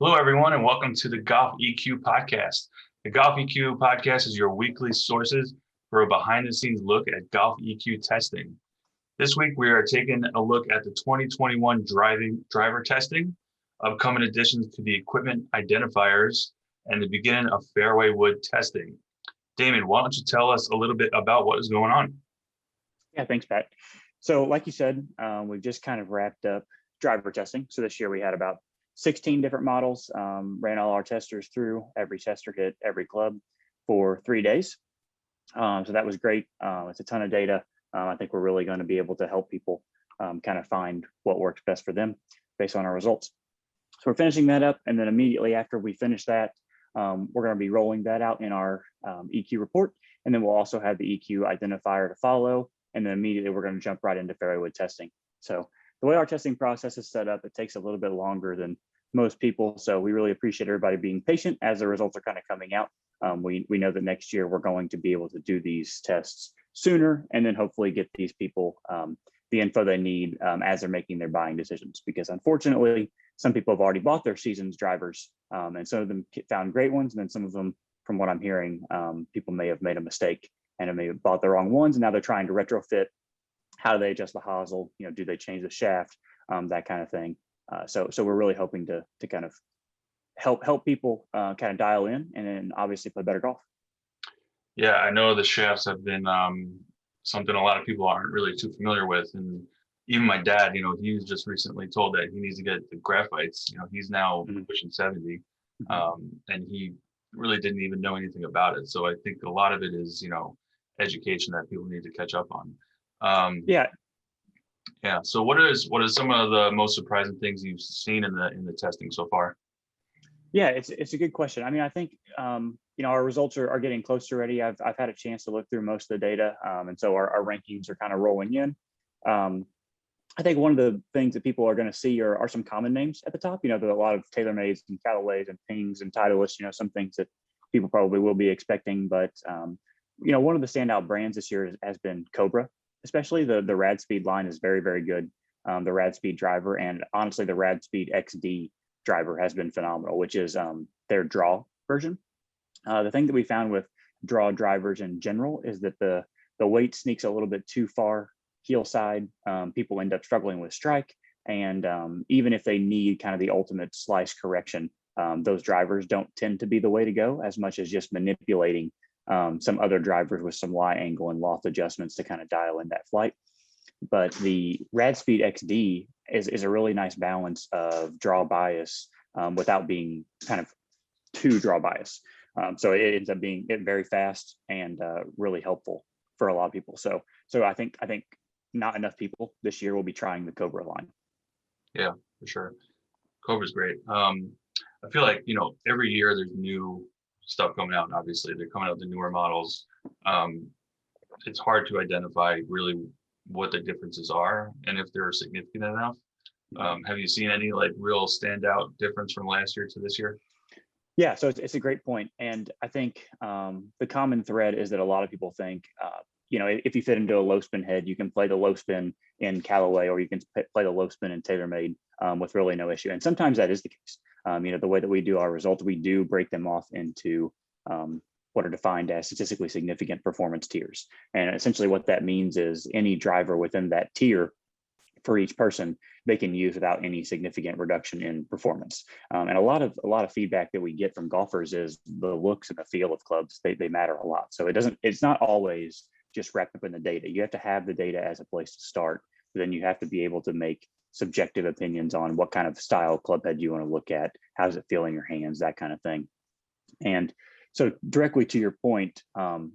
Hello, everyone, and welcome to the Golf EQ podcast. The Golf EQ podcast is your weekly sources for a behind-the-scenes look at golf EQ testing. This week, we are taking a look at the 2021 driver testing, upcoming additions to the equipment identifiers, and the beginning of fairway wood testing. Damon, why don't you tell us a little bit about what is going on? Yeah, thanks, Pat. So like you said, we've just kind of wrapped up driver testing. So this year we had about 16 different models, ran all our testers through. Every tester hit every club for 3 days. So that was great. It's a ton of data. I think we're really going to be able to help people kind of find what works best for them based on our results. So we're finishing that up. And then immediately after we finish that, we're going to be rolling that out in our EQ report. And then we'll also have the EQ identifier to follow. And then immediately we're going to jump right into fairway wood testing. So the way our testing process is set up, it takes a little bit longer than most people. So we really appreciate everybody being patient as the results are kind of coming out. We know that next year we're going to be able to do these tests sooner and then hopefully get these people the info they need as they're making their buying decisions. Because unfortunately, some people have already bought their season's drivers and some of them found great ones. And then some of them, from what I'm hearing, people may have made a mistake and have maybe bought the wrong ones. And now they're trying to retrofit. How do they adjust the hosel? Do they change the shaft? That kind of thing. So we're really hoping to kind of help people kind of dial in and then obviously play better golf. Yeah, I know the shafts have been something a lot of people aren't really too familiar with. And even my dad, he was just recently told that he needs to get the graphites. He's now pushing 70 and he really didn't even know anything about it. So I think a lot of it is, education that people need to catch up on. Yeah. So what is some of the most surprising things you've seen in the testing so far? Yeah, it's a good question. I mean, I think our results are getting close already. I've had a chance to look through most of the data, and so our rankings are kind of rolling in. I think one of the things that people are going to see are some common names at the top. There are a lot of TaylorMades and Callaways and Pings and Titleists. Some things that people probably will be expecting. But one of the standout brands this year has been Cobra. Especially the Rad Speed line is very, very good. The Rad Speed driver and honestly the Rad Speed XD driver has been phenomenal, which is their draw version. The thing that we found with draw drivers in general is that the weight sneaks a little bit too far heel side. People end up struggling with strike, and even if they need kind of the ultimate slice correction, those drivers don't tend to be the way to go as much as just manipulating some other drivers with some lie angle and loft adjustments to kind of dial in that flight. But the Rad Speed XD is a really nice balance of draw bias without being kind of too draw bias. So it ends up being very fast and really helpful for a lot of people. So I think not enough people this year will be trying the Cobra line. Yeah, for sure. Cobra's great. I feel like, every year there's new stuff coming out. And obviously they're coming out with the newer models. It's hard to identify really what the differences are and if they're significant enough. Have you seen any real standout difference from last year to this year? Yeah, so it's a great point. And I think the common thread is that a lot of people think, if you fit into a low spin head, you can play the low spin in Callaway or you can play the low spin in TaylorMade with really no issue. And sometimes that is the case. The way that we do our results, we do break them off into what are defined as statistically significant performance tiers. And essentially what that means is any driver within that tier for each person, they can use without any significant reduction in performance. And a lot of feedback that we get from golfers is the looks and the feel of clubs, they matter a lot. So it's not always just wrapped up in the data. You have to have the data as a place to start. But then you have to be able to make subjective opinions on what kind of style club head you want to look at, how does it feel in your hands, that kind of thing. And so directly to your point,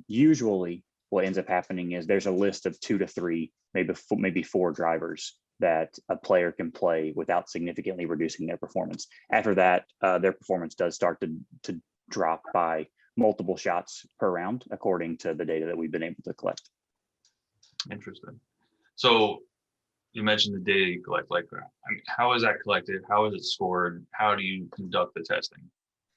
usually what ends up happening is there's a list of 2 to 3, maybe 4 drivers that a player can play without significantly reducing their performance. After that, their performance does start to drop by multiple shots per round, according to the data that we've been able to collect. Interesting. So you mentioned the data you collect. How is that collected? How is it scored? How do you conduct the testing?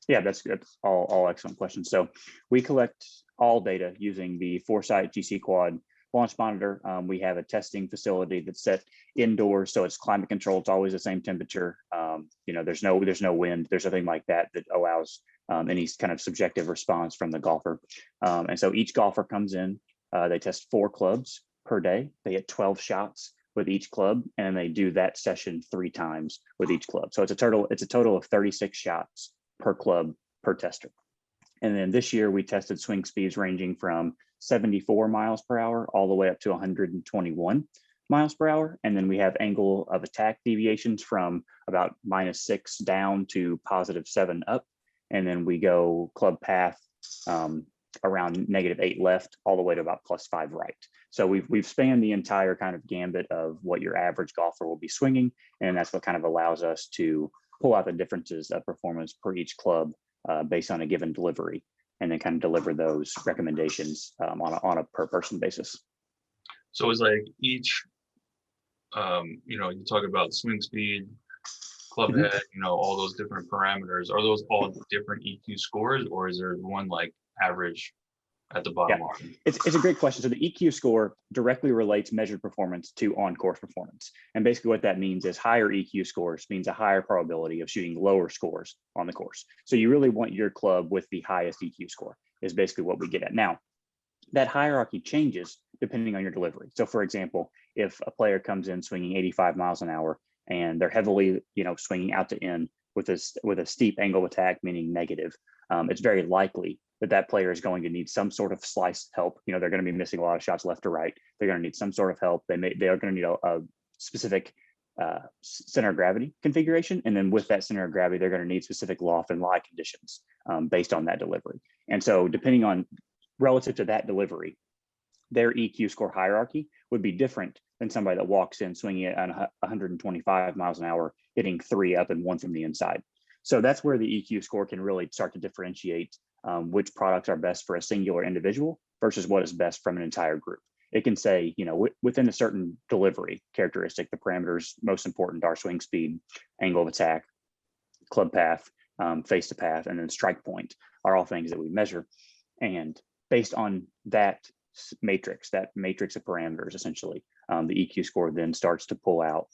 Yeah, that's good. All excellent questions. So we collect all data using the Foresight GC Quad launch monitor. We have a testing facility that's set indoors, so it's climate controlled. It's always the same temperature. There's no wind. There's nothing like that allows any kind of subjective response from the golfer. And so each golfer comes in. They test 4 clubs per day. They hit 12 shots with each club, and they do that session 3 times with each club. So it's a total of 36 shots per club per tester. And then this year we tested swing speeds ranging from 74 miles per hour all the way up to 121 miles per hour. And then we have angle of attack deviations from about -6 down to +7 up. And then we go club path around -8 left all the way to about +5 right. So we've spanned the entire kind of gambit of what your average golfer will be swinging, and that's what kind of allows us to pull out the differences of performance per each club based on a given delivery, and then kind of deliver those recommendations on a per person basis. So it's like each, you talk about swing speed, club head, all those different parameters. Are those all different EQ scores, or is there one like average at the bottom line? It's a great question. So the EQ score directly relates measured performance to on-course performance. And basically what that means is higher EQ scores means a higher probability of shooting lower scores on the course. So you really want your club with the highest EQ score is basically what we get at. Now, that hierarchy changes depending on your delivery. So for example, if a player comes in swinging 85 miles an hour and they're heavily, swinging out to in with a steep angle of attack, meaning negative, it's very likely that player is going to need some sort of slice help. They're going to be missing a lot of shots left to right. They're going to need some sort of help. They are going to need a specific center of gravity configuration. And then with that center of gravity, they're going to need specific loft and lie conditions based on that delivery. And so depending on relative to that delivery, their EQ score hierarchy would be different than somebody that walks in swinging at 125 miles an hour, hitting 3 up and 1 from the inside. So that's where the EQ score can really start to differentiate which products are best for a singular individual versus what is best from an entire group. It can say, within a certain delivery characteristic, the parameters most important are swing speed, angle of attack, club path, face to path, and then strike point are all things that we measure. And based on that matrix of parameters, essentially, the EQ score then starts to pull out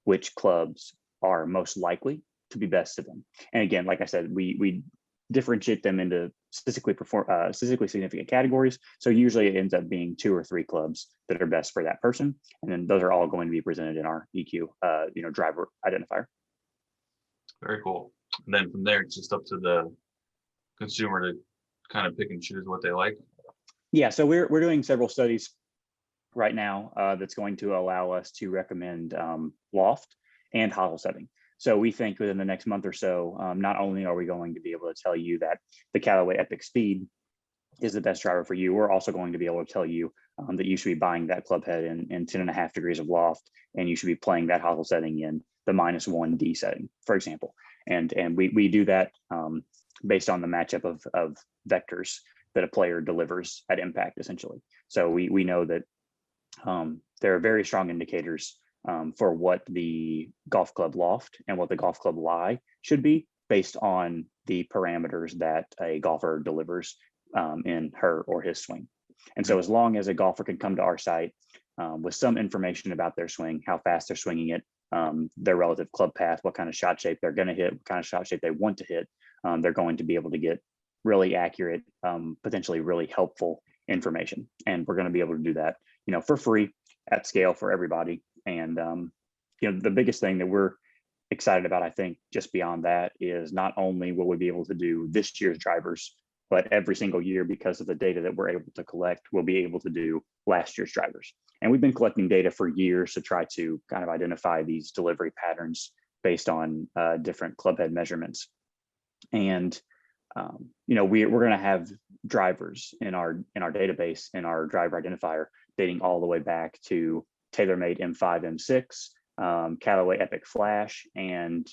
which clubs are most likely to be best to them. And again, like I said, we differentiate them into statistically significant categories. So usually it ends up being 2 or 3 clubs that are best for that person. And then those are all going to be presented in our EQ, driver identifier. Very cool. And then from there, it's just up to the consumer to kind of pick and choose what they like. Yeah, so we're doing several studies right now that's going to allow us to recommend loft and hosel setting. So we think within the next month or so, not only are we going to be able to tell you that the Callaway Epic Speed is the best driver for you, we're also going to be able to tell you that you should be buying that club head in 10.5 degrees of loft, and you should be playing that hosel setting in the -1D setting, for example. And we do that based on the matchup of vectors that a player delivers at impact, essentially. So we know that there are very strong indicators for what the golf club loft and what the golf club lie should be based on the parameters that a golfer delivers in her or his swing. And so as long as a golfer can come to our site with some information about their swing, how fast they're swinging it, their relative club path, what kind of shot shape they're going to hit, what kind of shot shape they want to hit, they're going to be able to get really accurate, potentially really helpful information. And we're going to be able to do that, for free at scale for everybody. And, the biggest thing that we're excited about, I think, just beyond that is not only will we be able to do this year's drivers, but every single year, because of the data that we're able to collect, we'll be able to do last year's drivers. And we've been collecting data for years to try to kind of identify these delivery patterns based on different club head measurements. And we're going to have drivers in our database, in our driver identifier, dating all the way back to TaylorMade M5, M6, Callaway Epic Flash, and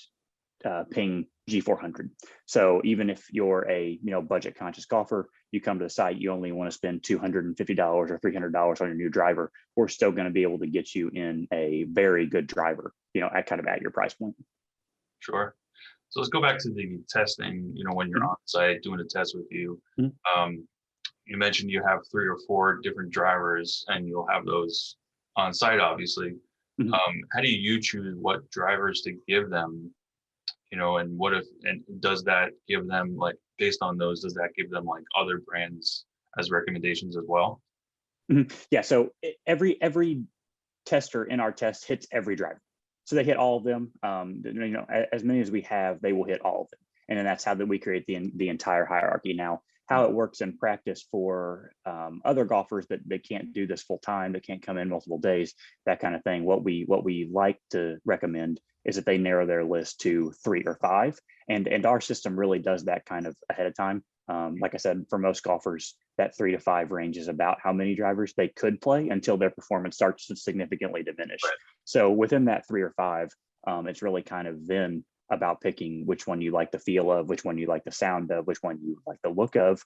Ping G400. So even if you're a budget conscious golfer, you come to the site, you only want to spend $250 or $300 on your new driver, we're still going to be able to get you in a very good driver, at your price point. Sure. So let's go back to the testing, when you're on site doing a test with you. you mentioned you have 3 or 4 different drivers, and you'll have those on site, obviously. Mhm. How do you choose what drivers to give them? And what if, and does that give them, like, based on those, does that give them like other brands as recommendations as well? Yeah, so every tester in our test hits every driver. So they hit all of them. As many as we have, they will hit all of them. And then that's how that we create the entire hierarchy. Now, how it works in practice for other golfers that they can't do this full time, they can't come in multiple days, that kind of thing. What we like to recommend is that they narrow their list to 3 or 5, and our system really does that kind of ahead of time. Like I said, for most golfers, that 3 to 5 range is about how many drivers they could play until their performance starts to significantly diminish. Right. So within that 3 or 5, it's really kind of then about picking which one you like the feel of, which one you like the sound of, which one you like the look of.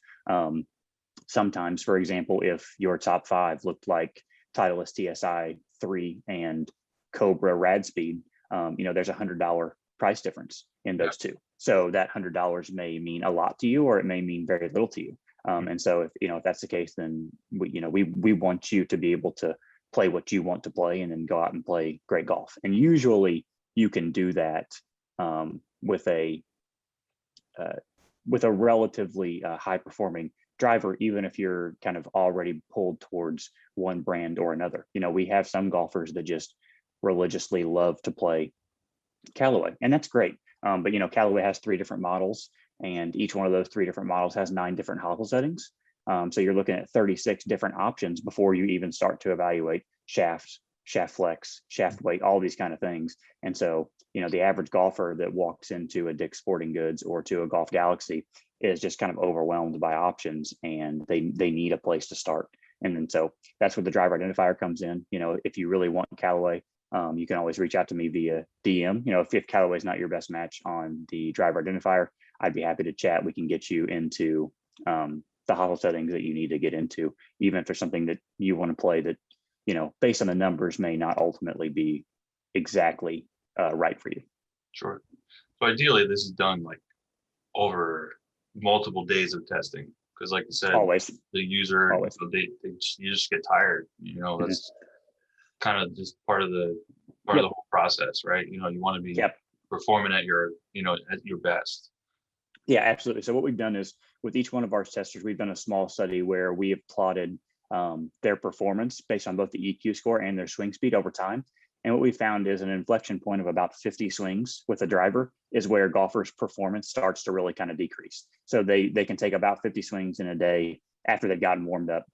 Sometimes, for example, if your top 5 looked like Titleist TSI 3 and Cobra Rad Speed, there's $100 price difference in those two. So that $100 may mean a lot to you, or it may mean very little to you. And so if that's the case, then we want you to be able to play what you want to play and then go out and play great golf. And usually you can do that with a relatively high performing driver, even if you're kind of already pulled towards one brand or another. We have some golfers that just religiously love to play Callaway, and that's great. But Callaway has 3 different models, and each one of those 3 different models has 9 different hosel settings. So you're looking at 36 different options before you even start to evaluate shaft flex, shaft weight, all these kind of things. And so, the average golfer that walks into a Dick's Sporting Goods or to a Golf Galaxy is just kind of overwhelmed by options, and they need a place to start. And then so that's where the driver identifier comes in. If you really want Callaway, you can always reach out to me via DM. If Callaway is not your best match on the driver identifier, I'd be happy to chat. We can get you into the hosel settings that you need to get into, even if there's something that you want to play that, based on the numbers, may not ultimately be exactly right for you. Sure. So ideally, this is done like over multiple days of testing, because like you said, Always. the user, Always. you just get tired. That's kind of just part of the whole process, right? You want to be performing at your best. Yeah, absolutely. So what we've done is, with each one of our testers, we've done a small study where we have plotted their performance based on both the EQ score and their swing speed over time. And what we found is an inflection point of about 50 swings with a driver is where golfers' performance starts to really kind of decrease. So they can take about 50 swings in a day after they've gotten warmed up.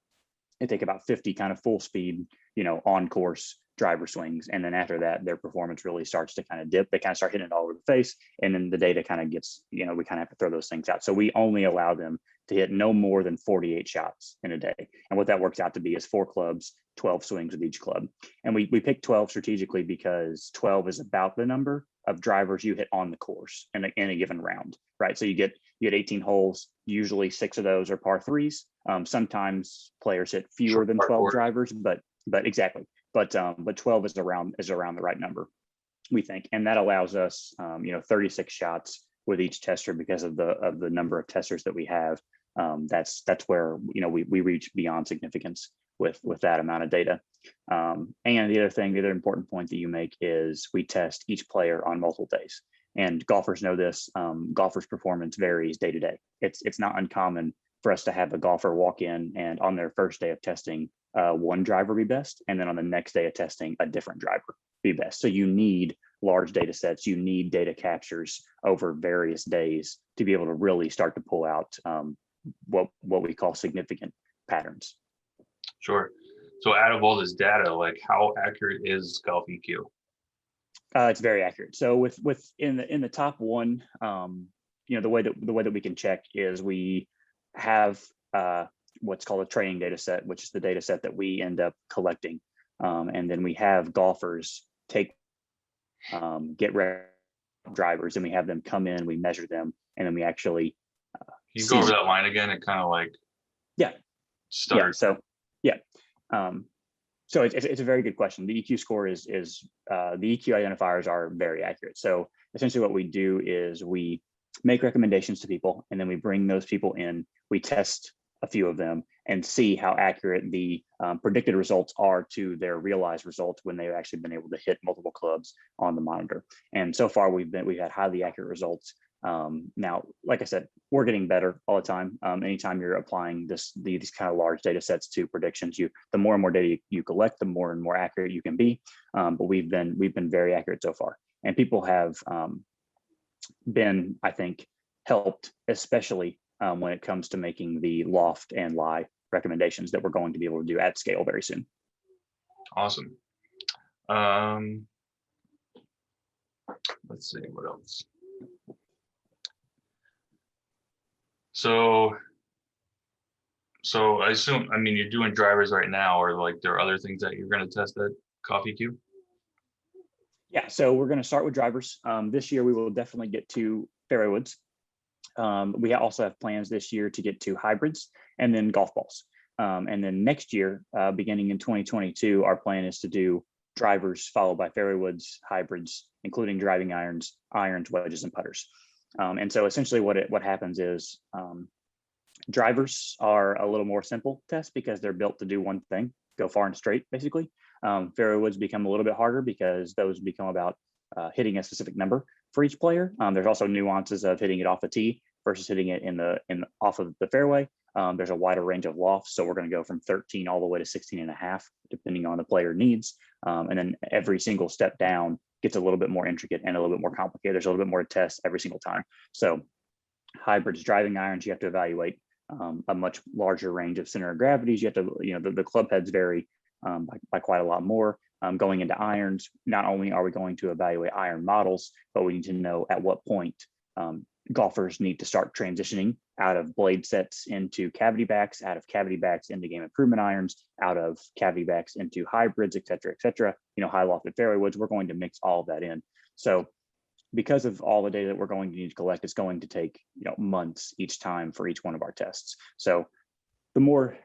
They take about 50 kind of full speed, on course driver swings. And then after that, their performance really starts to kind of dip. They kind of start hitting it all over the face. And then the data kind of gets, we kind of have to throw those things out. So we only allow them to hit no more than 48 shots in a day. And what that works out to be is 4 clubs, 12 swings with each club. And we picked 12 strategically because 12 is about the number of drivers you hit on the course in a given round, right? So you get 18 holes, usually 6 of those are par 3s. Sometimes players hit fewer than 12 drivers, but exactly. But 12 is around the right number, we think. And that allows us, 36 shots with each tester because of the number of testers that we have. That's where, we reach beyond significance with that amount of data. And the other important point that you make is we test each player on multiple days. And golfers know this. Golfers' performance varies day to day. It's not uncommon for us to have a golfer walk in and on their first day of testing, one driver be best, and then on the next day of testing, a different driver be best. So you need large data sets, you need data captures over various days to be able to really start to pull out what we call significant patterns. Sure. So out of all this data, like, how accurate is Golf EQ? It's very accurate. So with in the top 1, the way that we can check is we have what's called a training data set, which is the data set that we end up collecting. And then we have golfers get ready drivers, and we have them come in, we measure them, and then we actually Can you go over that line again? It kind of like stuttered. So it's a very good question. The EQ score is the EQ identifiers are very accurate. So essentially what we do is we make recommendations to people, and then we bring those people in, we test a few of them, and see how accurate the predicted results are to their realized results when they've actually been able to hit multiple clubs on the monitor. And so far we've had highly accurate results. Now, like I said, we're getting better all the time. Anytime you're applying these kind of large data sets to predictions, the more and more data you collect, the more and more accurate you can be. But we've been very accurate so far, and people have been, I think, helped, especially when it comes to making the loft and lie recommendations that we're going to be able to do at scale very soon. Awesome. Let's see what else. So I assume, I mean, you're doing drivers right now, or like there are other things that you're going to test at Coffee Cube? Yeah, so we're going to start with drivers. This year we will definitely get to fairway woods. We also have plans this year to get to hybrids and then golf balls. And then next year, beginning in 2022, our plan is to do drivers followed by fairway woods, hybrids, including driving irons, wedges, and putters. And so essentially what happens is drivers are a little more simple tests because they're built to do one thing, go far and straight, basically. Fairway woods become a little bit harder because those become about hitting a specific number for each player. There's also nuances of hitting it off the tee versus hitting it off of the fairway. There's a wider range of lofts, so we're going to go from 13 all the way to 16 and a half, depending on the player needs. And then every single step down gets a little bit more intricate and a little bit more complicated. There's a little bit more to test every single time. So hybrids, driving irons, you have to evaluate a much larger range of center of gravities. You have to, the club heads vary by quite a lot more. Going into irons, not only are we going to evaluate iron models, but we need to know at what point golfers need to start transitioning out of blade sets into cavity backs, out of cavity backs into game improvement irons, out of cavity backs into hybrids, et cetera, et cetera. High lofted fairway woods, we're going to mix all of that in. So because of all the data that we're going to need to collect, it's going to take months each time for each one of our tests. So the more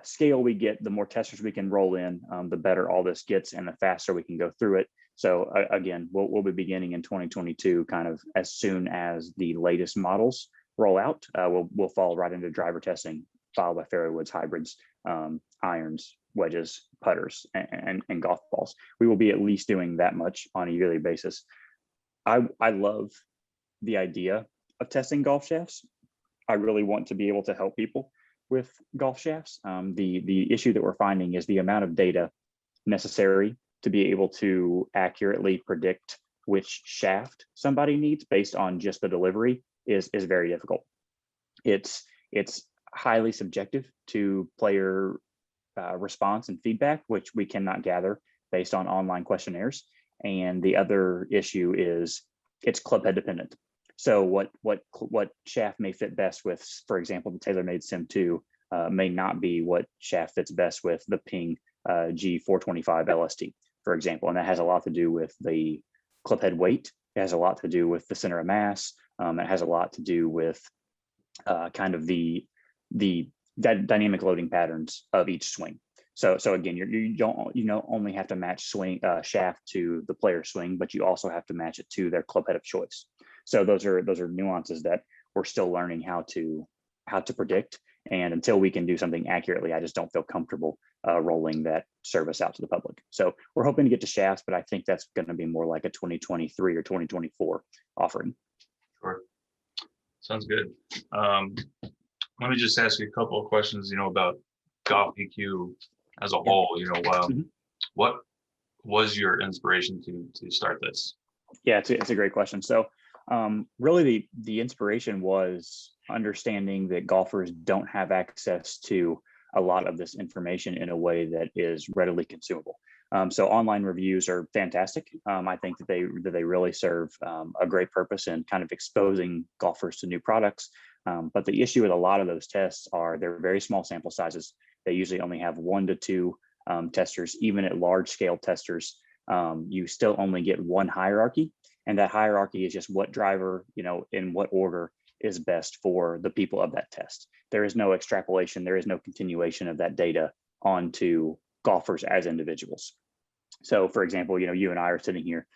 scale we get, the more testers we can roll in, the better all this gets and the faster we can go through it. So again, we'll be beginning in 2022, kind of as soon as the latest models roll out. We'll fall right into driver testing, followed by fairway woods, hybrids, irons, wedges, putters, and golf balls. We will be at least doing that much on a yearly basis. I love the idea of testing golf shafts. I really want to be able to help people with golf shafts. The issue that we're finding is the amount of data necessary to be able to accurately predict which shaft somebody needs based on just the delivery is very difficult. It's highly subjective to player response and feedback, which we cannot gather based on online questionnaires. And the other issue is it's club head dependent. So what shaft may fit best with, for example, the TaylorMade Sim 2 may not be what shaft fits best with the Ping G425 LST, for example. And that has a lot to do with the club head weight. It has a lot to do with the center of mass. It has a lot to do with kind of the dynamic loading patterns of each swing. So again, you don't only have to match swing shaft to the player's swing, but you also have to match it to their club head of choice. So those are nuances that we're still learning how to predict. And until we can do something accurately, I just don't feel comfortable rolling that service out to the public. So we're hoping to get to shafts, but I think that's going to be more like a 2023 or 2024 offering. Sure. Sounds good. Let me just ask you a couple of questions, about golf EQ as a whole. What was your inspiration to start this? Yeah, it's a great question. So really the inspiration was understanding that golfers don't have access to a lot of this information in a way that is readily consumable. So online reviews are fantastic. I think that they really serve a great purpose in kind of exposing golfers to new products. But the issue with a lot of those tests are they're very small sample sizes. They usually only have 1 to 2 testers. Even at large scale testers, you still only get one hierarchy. And that hierarchy is just what driver, in what order is best for the people of that test. There is no extrapolation. There is no continuation of that data onto golfers as individuals. So for example, you and I are sitting here,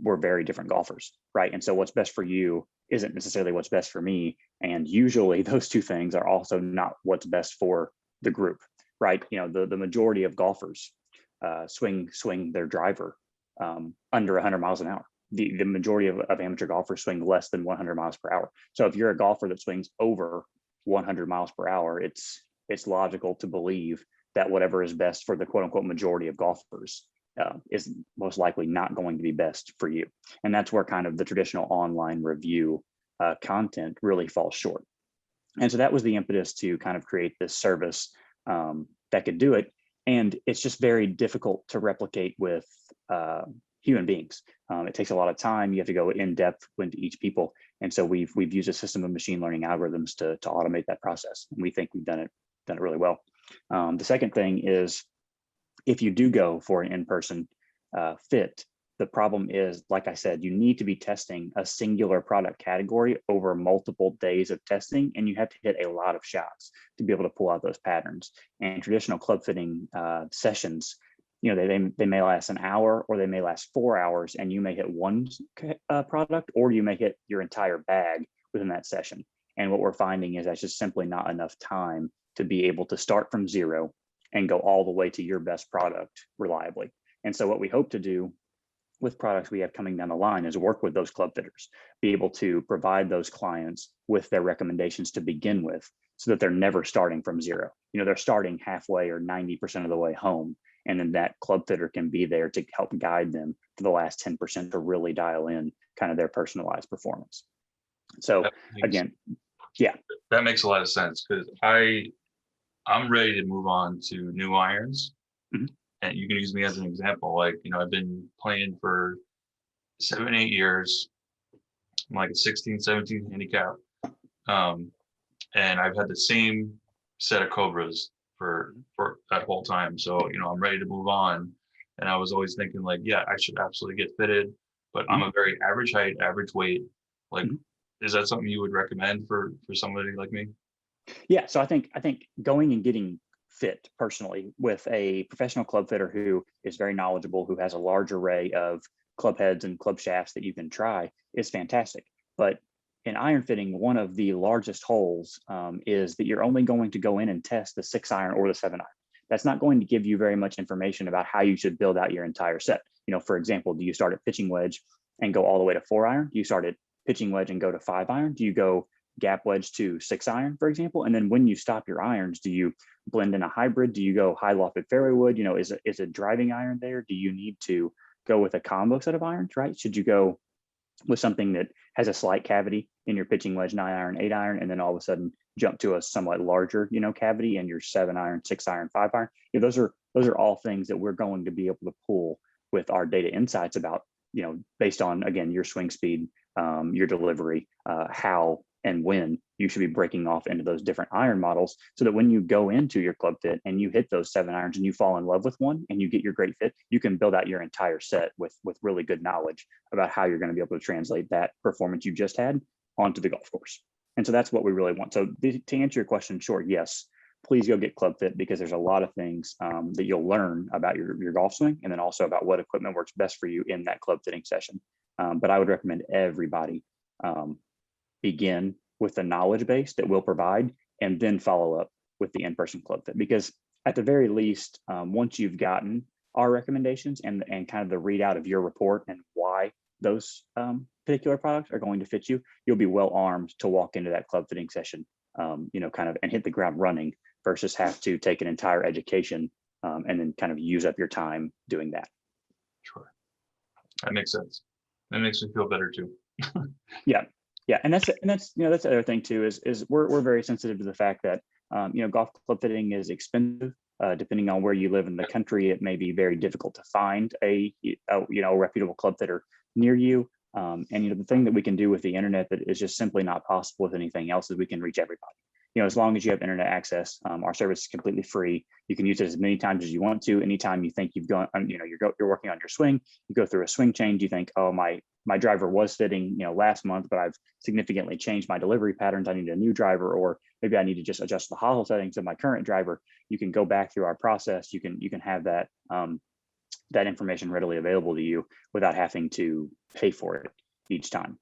we're very different golfers, right? And so what's best for you isn't necessarily what's best for me. And usually those two things are also not what's best for the group, right? The majority of golfers swing their driver under 100 miles an hour. The majority of amateur golfers swing less than 100 miles per hour. So if you're a golfer that swings over 100 miles per hour, it's logical to believe that whatever is best for the quote unquote majority of golfers is most likely not going to be best for you. And that's where kind of the traditional online review content really falls short. And so that was the impetus to kind of create this service that could do it. And it's just very difficult to replicate with human beings. It takes a lot of time. You have to go in depth into each people. And so we've used a system of machine learning algorithms to automate that process. And we think we've done it really well. The second thing is, if you do go for an in-person fit, the problem is, like I said, you need to be testing a singular product category over multiple days of testing, and you have to hit a lot of shots to be able to pull out those patterns. And traditional club fitting sessions, they may last an hour, or they may last 4 hours, and you may hit one product, or you may hit your entire bag within that session. And what we're finding is that's just simply not enough time to be able to start from zero and go all the way to your best product reliably. And so what we hope to do with products we have coming down the line is work with those club fitters, be able to provide those clients with their recommendations to begin with, so that they're never starting from zero. They're starting halfway or 90% of the way home. And then that club fitter can be there to help guide them for the last 10% to really dial in kind of their personalized performance. So again, yeah. That makes a lot of sense, because I'm ready to move on to new irons. Mm-hmm. And you can use me as an example. Like, I've been playing for 7-8 years. I'm like a 16, 17 handicap. And I've had the same set of Cobras for that whole time. So, I'm ready to move on. And I was always thinking like, yeah, I should absolutely get fitted, but I'm a very average height, average weight. Like, is that something you would recommend for somebody like me? Yeah. So I think going and getting fit personally with a professional club fitter who is very knowledgeable, who has a large array of club heads and club shafts that you can try, is fantastic. But in iron fitting, one of the largest holes is that you're only going to go in and test the 6 iron or the 7 iron. That's not going to give you very much information about how you should build out your entire set. For example, do you start at pitching wedge and go all the way to 4 iron? Do you start at pitching wedge and go to 5 iron? Do you go gap wedge to 6 iron, for example? And then when you stop your irons, do you blend in a hybrid? Do you go high lofted fairway wood? Is a driving iron there? Do you need to go with a combo set of irons, right? Should you go with something that has a slight cavity in your pitching wedge 9 iron, 8 iron, and then all of a sudden jump to a somewhat larger, cavity in your 7 iron, 6 iron, 5 iron? Those are all things that we're going to be able to pull with our data insights about, based on, again, your swing speed, your delivery, how and when you should be breaking off into those different iron models, so that when you go into your club fit and you hit those 7 irons and you fall in love with one and you get your great fit, you can build out your entire set with really good knowledge about how you're going to be able to translate that performance you just had onto the golf course. And so that's what we really want. So to answer your question short, yes, please go get club fit, because there's a lot of things that you'll learn about your golf swing, and then also about what equipment works best for you in that club fitting session. But I would recommend everybody begin with the knowledge base that we'll provide, and then follow up with the in-person club fit. Because at the very least, once you've gotten our recommendations and kind of the readout of your report and why those particular products are going to fit you, you'll be well armed to walk into that club fitting session, kind of, and hit the ground running, versus have to take an entire education and then kind of use up your time doing that. Sure. That makes sense. That makes me feel better too. Yeah, and that's the other thing too, is we're very sensitive to the fact that golf club fitting is expensive. Depending on where you live in the country, it may be very difficult to find a reputable club fitter near you. And the thing that we can do with the internet that is just simply not possible with anything else is we can reach everybody. As long as you have internet access, our service is completely free. You can use it as many times as you want to. Anytime you think you've gone, you're working on your swing, you go through a swing change, you think, oh, my driver was fitting, last month, but I've significantly changed my delivery patterns. I need a new driver, or maybe I need to just adjust the hosel settings of my current driver. You can go back through our process. You can have that that information readily available to you without having to pay for it each time.